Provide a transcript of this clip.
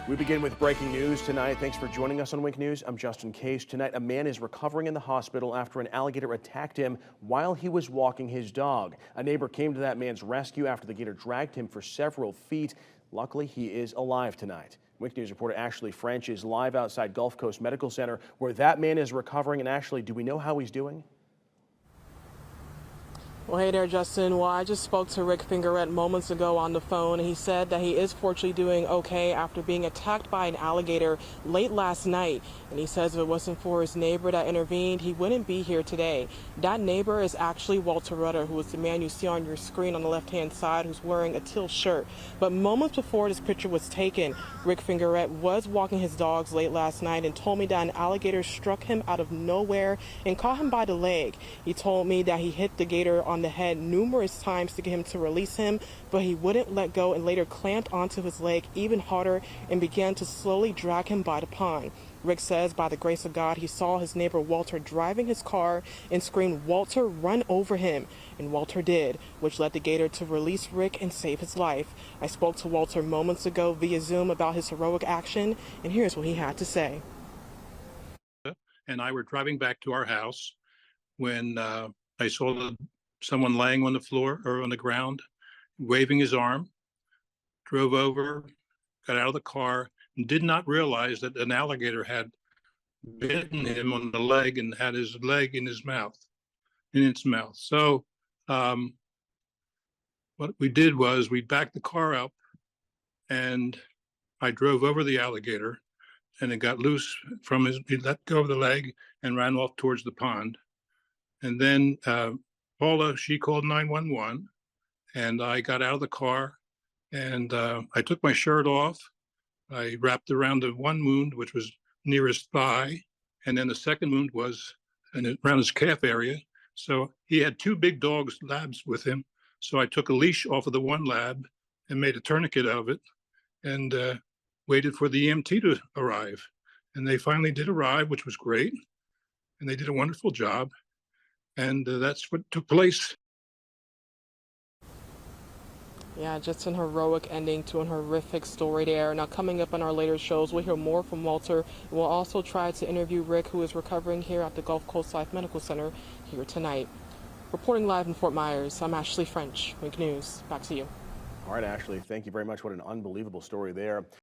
We begin with breaking news tonight. Thanks for joining us on Wink News. I'm Justin Case. Tonight, a man is recovering in the hospital after an alligator attacked him while he was walking his dog. A neighbor came to that man's rescue after the gator dragged him for several feet. Luckily, he is alive tonight. Wink News reporter Ashley French is live outside Gulf Coast Medical Center where that man is recovering. And Ashley, do we know how he's doing? Well, hey there, Justin. Well, I just spoke to Rick Fingerette moments ago on the phone. He said that he is fortunately doing okay after being attacked by an alligator late last night. And he says if it wasn't for his neighbor that intervened, he wouldn't be here today. That neighbor is actually Walter Rudder, who is the man you see on your screen on the left-hand side, who's wearing a teal shirt. But moments before this picture was taken, Rick Fingerette was walking his dogs late last night and told me that an alligator struck him out of nowhere and caught him by the leg. He told me that he hit the gator on the head numerous times to get him to release him, but he wouldn't let go and later clamped onto his leg even harder and began to slowly drag him by the pond. Rick says by the grace of God, he saw his neighbor Walter driving his car and screamed, "Walter, run over him." And Walter did, which led the gator to release Rick and save his life. I spoke to Walter moments ago via Zoom about his heroic action, and here's what he had to say. And I were driving back to our house when I saw someone laying on the floor or on the ground, waving his arm, drove over, got out of the car, and did not realize that an alligator had bitten him on the leg and had his leg in its mouth. So what we did was we backed the car up and I drove over the alligator and it got loose from he let go of the leg and ran off towards the pond. And then Paula, she called 911 and I got out of the car and I took my shirt off. I wrapped around the one wound, which was near his thigh. And then the second wound was around his calf area. So he had two big dogs, labs with him. So I took a leash off of the one lab and made a tourniquet of it and waited for the EMT to arrive. And they finally did arrive, which was great. And they did a wonderful job. And that's what took place. Yeah, just an heroic ending to an horrific story there. Now, coming up on our later shows, we'll hear more from Walter. We'll also try to interview Rick, who is recovering here at the Gulf Coast Life Medical Center here tonight. Reporting live in Fort Myers, I'm Ashley French, Wink News. Back to you. All right, Ashley, thank you very much. What an unbelievable story there.